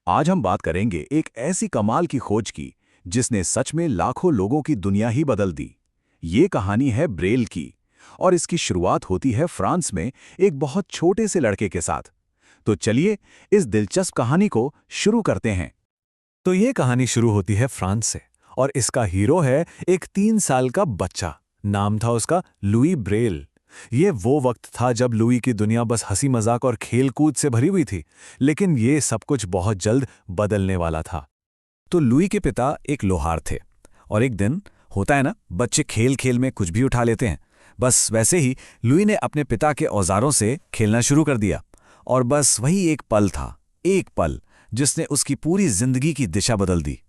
आज हम बात करेंगे एक ऐसी कमाल की खोज की जिसने सच में लाखों लोगों की दुनिया ही बदल दी। ये कहानी है ब्रेल की और इसकी शुरुआत होती है फ्रांस में एक बहुत छोटे से लड़के के साथ। तो चलिए इस दिलचस्प कहानी को शुरू करते हैं। तो ये कहानी शुरू होती है फ्रांस से और इसका हीरो है एक 3 साल का बच्चा। नाम था उसका लुई ब्रेल। ये वो वक्त था जब लुई की दुनिया बस हंसी मजाक और खेल कूद से भरी हुई थी, लेकिन ये सब कुछ बहुत जल्द बदलने वाला था। तो लुई के पिता एक लोहार थे और एक दिन, होता है ना, बच्चे खेल खेल में कुछ भी उठा लेते हैं, बस वैसे ही लुई ने अपने पिता के औजारों से खेलना शुरू कर दिया। और बस वही एक पल था, एक पल जिसने उसकी पूरी जिंदगी की दिशा बदल दी।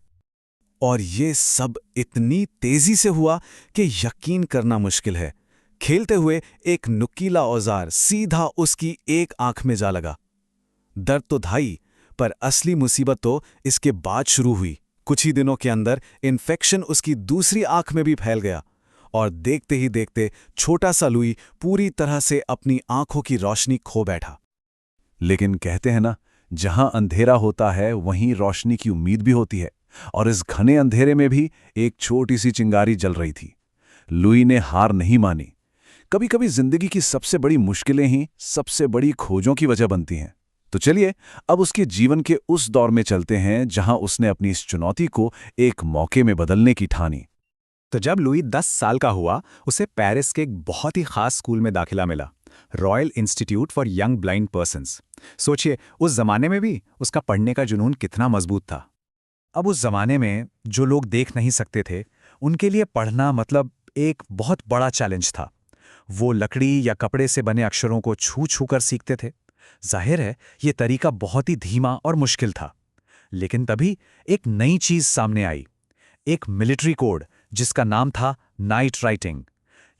और ये सब इतनी तेजी से हुआ कि यकीन करना मुश्किल है। खेलते हुए एक नुकीला औजार सीधा उसकी एक आंख में जा लगा। दर्द तो था ही, पर असली मुसीबत तो इसके बाद शुरू हुई। कुछ ही दिनों के अंदर इन्फेक्शन उसकी दूसरी आंख में भी फैल गया और देखते ही देखते छोटा सा लुई पूरी तरह से अपनी आंखों की रोशनी खो बैठा। लेकिन कहते हैं ना, जहां अंधेरा होता है वहीं रोशनी की उम्मीद भी होती है। और इस घने अंधेरे में भी एक छोटी सी चिंगारी जल रही थी। लुई ने हार नहीं मानी। कभी कभी जिंदगी की सबसे बड़ी मुश्किलें ही सबसे बड़ी खोजों की वजह बनती हैं। तो चलिए अब उसके जीवन के उस दौर में चलते हैं जहां उसने अपनी इस चुनौती को एक मौके में बदलने की ठानी। तो जब लुई 10 साल का हुआ, उसे पेरिस के एक बहुत ही खास स्कूल में दाखिला मिला, royal institute for young blind persons. सोचिए, उस जमाने में भी उसका पढ़ने का जुनून कितना मजबूत था। अब उस जमाने में जो लोग देख नहीं सकते थे, उनके लिए पढ़ना मतलब एक बहुत बड़ा चैलेंज था। वो लकड़ी या कपड़े से बने अक्षरों को छू छू कर सीखते थे। जाहिर है, ये तरीका बहुत ही धीमा और मुश्किल था। लेकिन तभी एक नई चीज सामने आई, एक मिलिट्री कोड जिसका नाम था नाइट राइटिंग।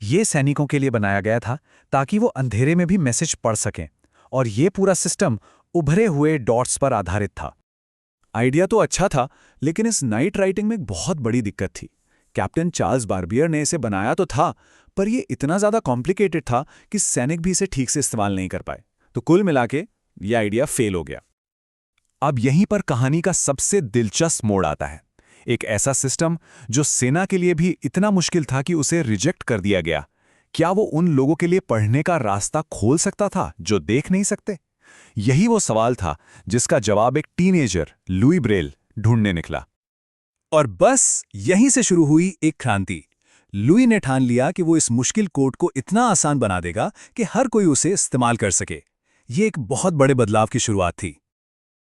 ये सैनिकों के लिए बनाया गया था ताकि वो अंधेरे में भी मैसेज पढ़ सकें, और ये पूरा सिस्टम उभरे हुए डॉट्स पर आधारित था। आइडिया तो अच्छा था, लेकिन इस नाइट राइटिंग में एक बहुत बड़ी दिक्कत थी। कैप्टन चार्ल्स बार्बियर ने इसे बनाया तो था, पर यह इतना ज्यादा कॉम्प्लिकेटेड था कि सैनिक भी इसे ठीक से इस्तेमाल नहीं कर पाए। तो कुल मिला के यह आइडिया फेल हो गया। अब यहीं पर कहानी का सबसे दिलचस्प मोड़ आता है। एक ऐसा सिस्टम जो सेना के लिए भी इतना मुश्किल था कि उसे रिजेक्ट कर दिया गया। क्या वो उन लोगों के लिए पढ़ने का रास्ता खोल सकता था जो देख नहीं सकते? यही वो सवाल था जिसका जवाब एक टीनेजर लुई ब्रेल ढूंढने निकला। और बस यहीं से शुरू हुई एक क्रांति। लुई ने ठान लिया कि वो इस मुश्किल कोड को इतना आसान बना देगा कि हर कोई उसे इस्तेमाल कर सके। ये एक बहुत बड़े बदलाव की शुरुआत थी।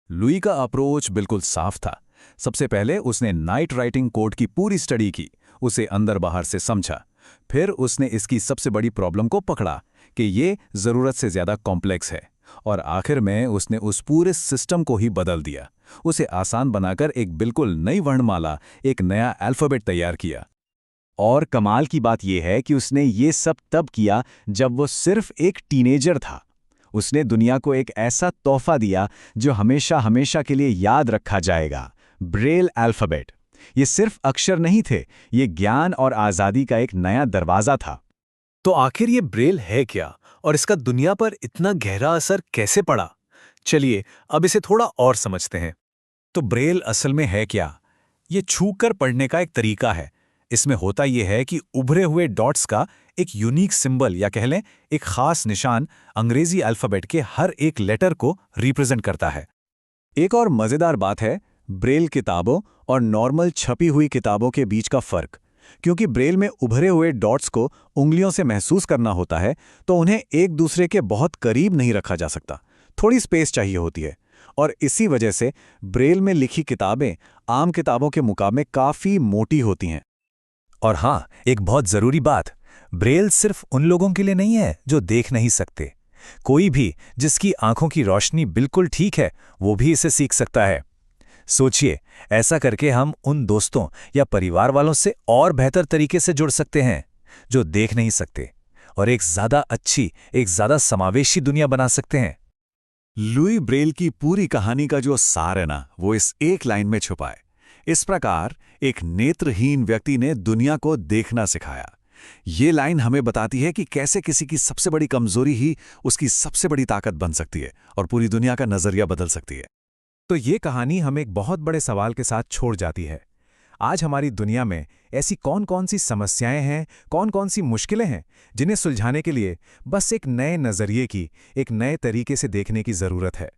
लुई का अप्रोच बिल्कुल साफ था। सबसे पहले उसने नाइट राइटिंग कोड की पूरी स्टडी की, उसे अंदर बाहर से समझा। फिर उसने इसकी सबसे बड़ी प्रॉब्लम को पकड़ा कि ये जरूरत से ज्यादा कॉम्प्लेक्स है, और आखिर में उसने उस पूरे सिस्टम को ही बदल दिया। उसे आसान बनाकर एक बिल्कुल नई वर्णमाला, एक नया अल्फाबेट तैयार किया। और कमाल की बात यह है कि उसने ये सब तब किया जब वो सिर्फ एक टीनेजर था। उसने दुनिया को एक ऐसा तोहफा दिया जो हमेशा हमेशा के लिए याद रखा जाएगा, ब्रेल अल्फाबेट। ये सिर्फ अक्षर नहीं थे, ये ज्ञान और आज़ादी का एक नया दरवाज़ा था। तो आखिर ये ब्रेल है क्या, और इसका दुनिया पर इतना गहरा असर कैसे पड़ा? चलिए अब इसे थोड़ा और समझते हैं। तो ब्रेल असल में है क्या? ये छूकर पढ़ने का एक तरीका है। इसमें होता यह है कि उभरे हुए डॉट्स का एक यूनिक सिंबल, या कह लें एक खास निशान, अंग्रेजी अल्फाबेट के हर एक लेटर को रिप्रेजेंट करता है। एक और मज़ेदार बात है ब्रेल किताबों और नॉर्मल छपी हुई किताबों के बीच का फ़र्क। क्योंकि ब्रेल में उभरे हुए डॉट्स को उंगलियों से महसूस करना होता है, तो उन्हें एक दूसरे के बहुत करीब नहीं रखा जा सकता, थोड़ी स्पेस चाहिए होती है। और इसी वजह से ब्रेल में लिखी किताबें आम किताबों के मुकाबले काफ़ी मोटी होती हैं। और हाँ, एक बहुत ज़रूरी बात, ब्रेल सिर्फ उन लोगों के लिए नहीं है जो देख नहीं सकते। कोई भी जिसकी आंखों की रोशनी बिल्कुल ठीक है, वो भी इसे सीख सकता है। सोचिए, ऐसा करके हम उन दोस्तों या परिवार वालों से और बेहतर तरीके से जुड़ सकते हैं जो देख नहीं सकते, और एक ज़्यादा अच्छी, एक ज़्यादा समावेशी दुनिया बना सकते हैं। लुई ब्रेल की पूरी कहानी का जो सार है ना, वो इस एक लाइन में छुपा है। इस प्रकार एक नेत्रहीन व्यक्ति ने दुनिया को देखना सिखाया। ये लाइन हमें बताती है कि कैसे किसी की सबसे बड़ी कमजोरी ही उसकी सबसे बड़ी ताकत बन सकती है और पूरी दुनिया का नजरिया बदल सकती है। तो ये कहानी हमें एक बहुत बड़े सवाल के साथ छोड़ जाती है। आज हमारी दुनिया में ऐसी कौन-कौन सी समस्याएं हैं, कौन-कौन सी मुश्किलें हैं, जिन्हें सुलझाने के लिए बस एक नए नज़रिए की, एक नए तरीके से देखने की ज़रूरत है।